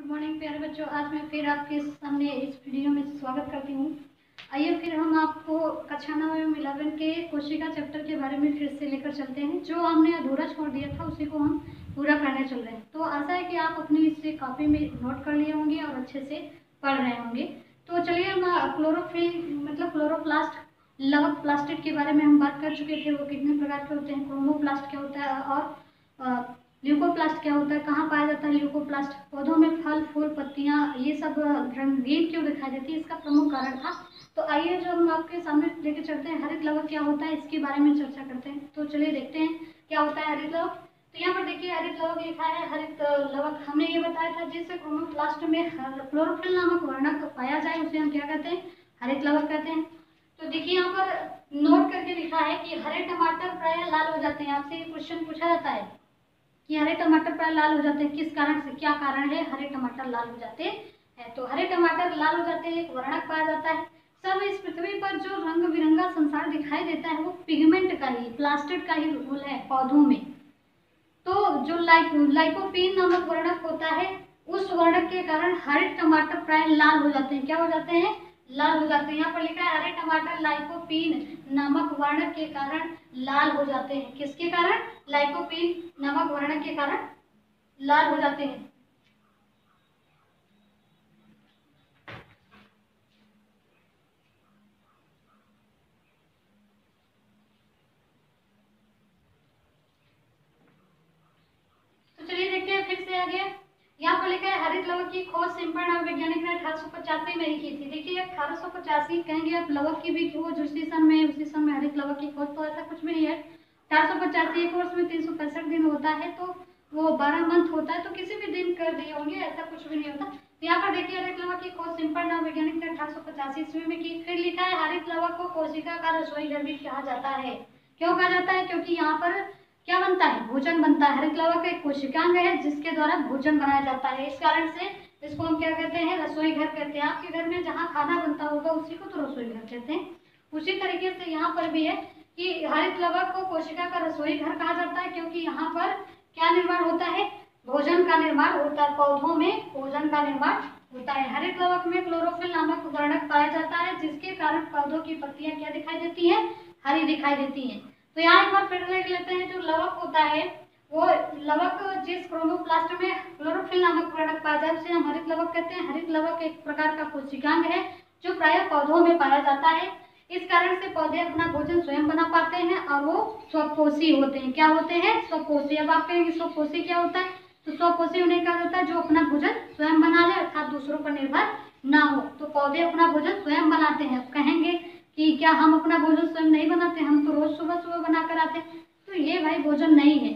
Good morning प्यारे बच्चों। आज मैं फिर आपके सामने इस वीडियो में स्वागत करती हूँ। आइए फिर हम आपको कक्षा 9 में 11 के कोशिका चैप्टर के बारे में फिर से लेकर चलते हैं। जो हमने अधूरा छोड़ दिया था उसी को हम पूरा करने चल रहे हैं। तो आशा है कि आप अपनी इसे कॉपी में नोट कर लिए होंगे और अच्छे से पढ़ रहे होंगे। तो चलिए हम क्लोरोफिल मतलब क्लोरोप्लास्ट लवक प्लास्टिड के बारे में हम बात कर चुके थे। वो कितने प्रकार के होते हैं, क्रोमोप्लास्ट क्या होता है और ल्यूकोप्लास्ट क्या होता है, कहाँ पाया जाता है ल्यूकोप्लास्ट। पौधों में फल फूल पत्तियाँ ये सब रंगीन क्यों दिखाई देती है, इसका प्रमुख कारण था। तो आइए जो हम आपके सामने लेके चलते हैं, हरित लवक क्या होता है इसके बारे में चर्चा करते हैं। तो चलिए देखते हैं क्या होता है हरित लवक। तो यहाँ पर देखिए हरित लवक लिखा है। हरित लवक हमने ये बताया था जिससे क्रोमोप्लास्ट में क्लोरोफिल नामक वर्णक पाया जाए उसे हम क्या कहते हैं, हरित लवक कहते हैं। तो देखिए यहाँ पर नोट करके लिखा है कि हरे टमाटर प्रायः लाल हो जाते हैं। आपसे ये क्वेश्चन पूछा जाता है कि हरे टमाटर प्राय लाल हो जाते हैं, किस कारण से, क्या कारण है हरे टमाटर लाल हो जाते हैं। तो हरे टमाटर लाल हो जाते हैं, एक वर्णक पाया जाता है। सब इस पृथ्वी पर जो रंग बिरंगा संसार दिखाई देता है वो पिगमेंट का ही, प्लास्टिड का ही रोल है पौधों में। तो जो लाइकोपीन नामक वर्णक होता है उस वर्णक के कारण हरे टमाटर प्राय लाल हो जाते हैं। क्या हो जाते हैं, लाल हो जाते हैं। यहाँ पर लिखा है हरे टमाटर लाइकोपीन नामक वर्णक के कारण लाल हो जाते हैं। किसके कारण, लाइकोपीन नामक वर्णक के कारण लाल हो जाते हैं। तो चलिए देखते हैं फिर से आगे। यहाँ पर लिखा है हरित लवक की खोज सिम्पल नामक वैज्ञानिक ने 1885 में ही की थी। देखिए 1885 कहेंगे आप, लवक की भी खोज उसी सन में हरित लवक की खोज, तो ऐसा कुछ भी नहीं है। 1885 एक वर्ष में 365 दिन होता है, तो वो 12 मंथ होता है, तो किसी भी दिन कर दिए होंगे, ऐसा कुछ भी नहीं होता। तो यहाँ पर देखिए हरित लवक की खोज सिम्पल नामक वैज्ञानिक ने 1885 ईस्वी में की। फिर लिखा है हरित लवक को कोशिका का रसोई घर भी कहा जाता है। क्यों कहा जाता है, क्योंकि यहाँ पर क्या बनता है, भोजन बनता है। हरित लवक एक कोशिकांग है जिसके द्वारा भोजन बनाया जाता है। इस कारण से इसको हम क्या कहते हैं, रसोई घर कहते हैं। आपके घर में जहाँ खाना बनता होगा उसी को तो रसोई घर कहते हैं। उसी तरीके से यहाँ पर भी है कि हरित लवक को कोशिका का रसोई घर कहा जाता है, क्योंकि यहाँ पर क्या निर्माण होता है, भोजन का निर्माण होता है। पौधों में भोजन का निर्माण होता है। हरित लवक में क्लोरोफिल नामक वर्णक पाया जाता है जिसके कारण पौधों की पत्तियां क्या दिखाई देती हैं, हरी दिखाई देती हैं। तो यहाँ एक बार फिर देख लेते हैं, जो लवक होता है वो लवक जिस क्रोमोप्लास्ट में क्लोरोफिल नामक वर्णक पाया जाए उसे हम हरित लवक कहते हैं। हरित लवक एक प्रकार का कोशिकांग है जो प्रायः पौधों में पाया जाता है। इस कारण से पौधे अपना भोजन स्वयं बना पाते हैं और वो स्वपोषी होते हैं। क्या होते हैं, स्वपोषी। अब आप कहेंगे स्वपोषी क्या होता है, तो स्वपोषी उन्हें कहा जाता है जो अपना भोजन स्वयं बना ले, अर्थात दूसरों पर निर्भर ना हो। तो पौधे अपना भोजन स्वयं बनाते हैं। अब कहेंगे कि क्या हम अपना भोजन स्वयं नहीं बनाते, हम तो रोज सुबह सुबह बना कर आते हैं। तो ये भाई भोजन नहीं है,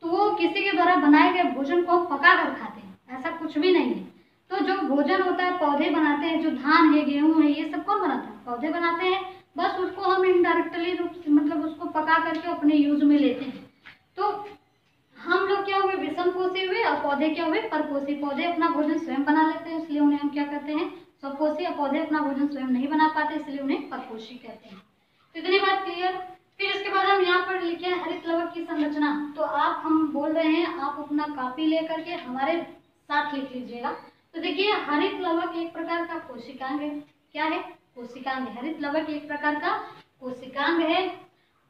तो वो किसी के द्वारा बनाए गए भोजन को पका कर खाते हैं, ऐसा कुछ भी नहीं है। तो जो भोजन होता है पौधे बनाते हैं, जो धान है गेहूं है ये सब कौन बनाता है, पौधे बनाते हैं। बस उसको हम इनडायरेक्टली रूप से मतलब उसको पका करके अपने यूज में लेते हैं। तो हम लोग क्या हुए, विषमपोषी हुए और पौधे क्या हुए, परपोषी। पौधे अपना भोजन स्वयं बना लेते हैं इसलिए उन्हें हम क्या कहते हैं, स्वपोषी। और पौधे अपना भोजन स्वयं नहीं बना पाते इसलिए उन्हें परपोषी कहते हैं। तो इतनी बात क्लियर। फिर इसके बाद हम यहाँ पर लिखे हैं हरित लवक की संरचना। तो आप, हम बोल रहे हैं, आप अपना कॉपी लेकर के हमारे साथ लिख लीजिएगा। तो देखिए हरित लवक एक प्रकार का कोशिकांग है। क्या है, कोशिकांग है। हरित लवक एक प्रकार का कोशिकांग है।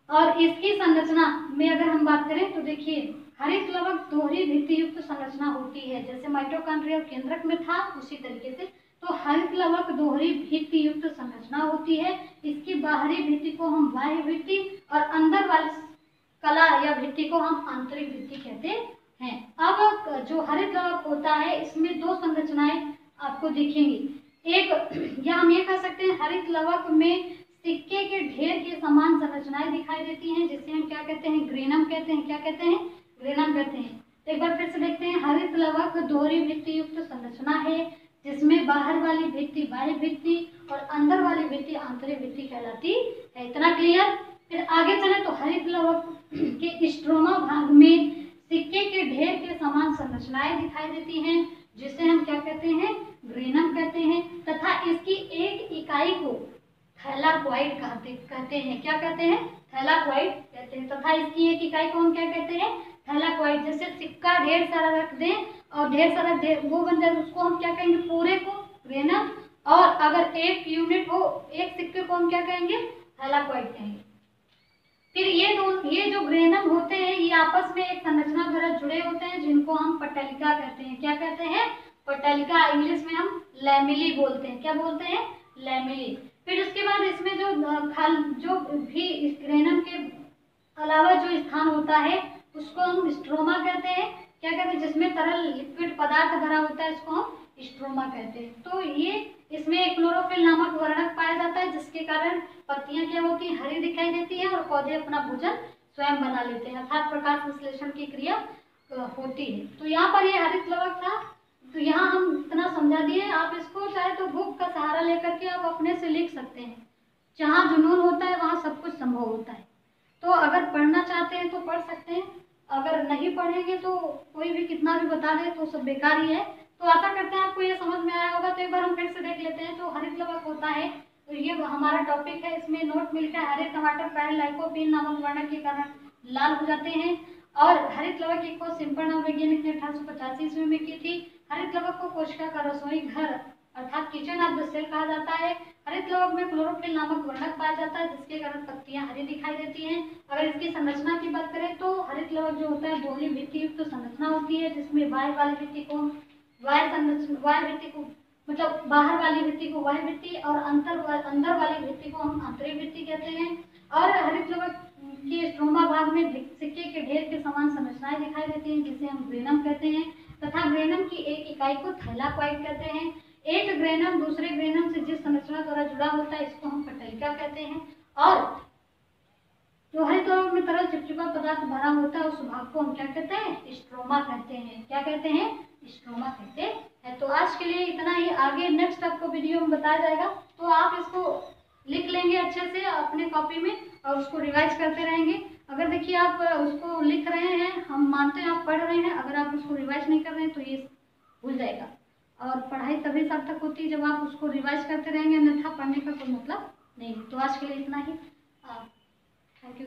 और इसकी संरचना में अगर हम बात करें तो देखिए हरित लवक दोहरी भित्ति युक्त संरचना होती है। जैसे माइटोकॉन्ड्रिया केंद्रक में था उसी तरीके से तो हरित लवक दोहरी भित्ति युक्त संरचना होती है। इसकी बाहरी भित्ति को हम बाह्य भित्ति और अंदर वाली कला या भित्ति को हम आंतरिक भित्ति कहते हैं। अब जो हरित लवक होता है इसमें दो संरचनाएं आपको दिखेंगी। एक या हम ये कह सकते हैं हरित लवक में सिक्के के ढेर के समान संरचनाएं दिखाई देती हैं, जिसे हम क्या कहते हैं, ग्रेनम कहते हैं। क्या कहते हैं, ग्रेनम कहते हैं। तो एक बार फिर से देखते हैं, हरित लवक दोहरी भित्ति युक्त संरचना है जिसमें बाहर वाली भित्ति बाह्य भित्ति और अंदर वाली भित्ति आंतरिक भित्ति कहलाती है। इतना क्लियर। फिर आगे चले तो हरित लवक के स्ट्रोमा भाग में सिक्के के ढेर के समान संरचनाएं दिखाई देती हैं जिसे हम क्या कहते हैं, ग्रेनम कहते हैं। तथा इसकी एक इकाई को थैलाकोइड कहते हैं। क्या कहते हैं, थैलाकोइड कहते हैं। तथा इसकी एक इकाई को हम क्या कहते हैं, थैलाकोइड। जैसे सिक्का ढेर सारा रख दें और ढेर सारा वो बन जाए उसको हम क्या कहेंगे, पूरे को ग्रेनम। और अगर एक यूनिट हो, एक सिक्के को हम क्या कहेंगे, थैलाकोइड कहेंगे। फिर ये जो ग्रेनम होते हैं ये आपस में एक संरचना द्वारा जुड़े होते हैं जिनको हम पट्टालिका कहते हैं। क्या कहते हैं, पट्टालिका। इंग्लिश में हम लैमेली बोलते हैं। क्या बोलते हैं, लैमेली। फिर उसके बाद इसमें जो भी इस ग्रेनम के अलावा जो स्थान होता है उसको हम स्ट्रोमा कहते हैं। क्या कहते हैं, जिसमें तरल लिक्विड पदार्थ भरा होता है इसको हम स्ट्रोमा कहते हैं। तो ये इसमें क्लोरोफिल नामक वर्णक पाया जाता है जिसके कारण पत्तियां क्या होती हैं, हरी दिखाई देती हैं और पौधे अपना भोजन स्वयं बना लेते हैं, अर्थात प्रकाश संश्लेषण की क्रिया होती है। तो यहाँ पर ये हरित लवक था। तो यहाँ हम इतना समझा दिए। आप इसको चाहे तो बुक का सहारा लेकर के आप अपने से लिख सकते हैं। जहाँ जुनून होता है वहाँ सब कुछ संभव होता है। तो अगर पढ़ना चाहते हैं तो पढ़ सकते हैं, अगर नहीं पढ़ेंगे तो कोई भी कितना भी बता दे तो सब बेकार ही है। तो आशा करते हैं आपको ये समझ में आया होगा। तो एक बार हम फिर से देख लेते हैं। तो हरित लवक होता है, तो ये हमारा टॉपिक है। इसमें नोट मिलता है, हरे टमाटर पहले लाइकोपीन नामक वर्णक के कारण लाल हो जाते हैं। और हरित लवक की खोज सिंपल नाम वैज्ञानिक ने 1885 ईस्वी में की थी। हरित लवक को कोशिका का रसोई घर अर्थात किचन ऑफ द सेल कहा जाता है। हरित लवक में क्लोरोफिल नामक वर्णक पाया जाता है जिसके कारण पत्तियां हरी दिखाई देती हैं। अगर इसकी संरचना की बात करें तो हरित लवक जो होता है दोहरी भित्ति युक्त संरचना होती है जिसमें बाह्य वाली भित्ति को बाह्य भित्ति को मतलब बाहर वाली भित्ति को बाह्य भित्ति और अंदर वाली भित्ति को हम आंतरिक भित्ति कहते हैं। और हरित लवक के स्ट्रोमा भाग में सिक्के के ढेर के समान संरचनाएं दिखाई देती हैं जिसे हम ग्रेनम कहते हैं तथा ग्रेनम की एक इकाई को थैलाकोइड कहते हैं। एक ग्रेनम दूसरे ग्रेनम से जिस संरचना द्वारा जुड़ा होता है इसको हम पट्टालिका कहते हैं। और जो हरित लवक में तरल चिपचिपा पदार्थ भरा होता है उस भाग को हम क्या कहते हैं, स्ट्रोमा कहते हैं। क्या कहते हैं, स्ट्रोमा कहते हैं। तो आज के लिए इतना ही। आगे नेक्स्ट आपको वीडियो में बताया जाएगा। तो आप इसको लिख लेंगे अच्छे से अपने कॉपी में और उसको रिवाइज करते रहेंगे। अगर देखिए आप उसको लिख रहे हैं, हम मानते हैं आप पढ़ रहे हैं, अगर आप उसको रिवाइज नहीं कर रहे हैं तो ये भूल जाएगा। और पढ़ाई तभी सार्थक होती है जब आप उसको रिवाइज करते रहेंगे, अन्यथा पढ़ने का कोई मतलब नहीं है। तो आज के लिए इतना ही। Thank you.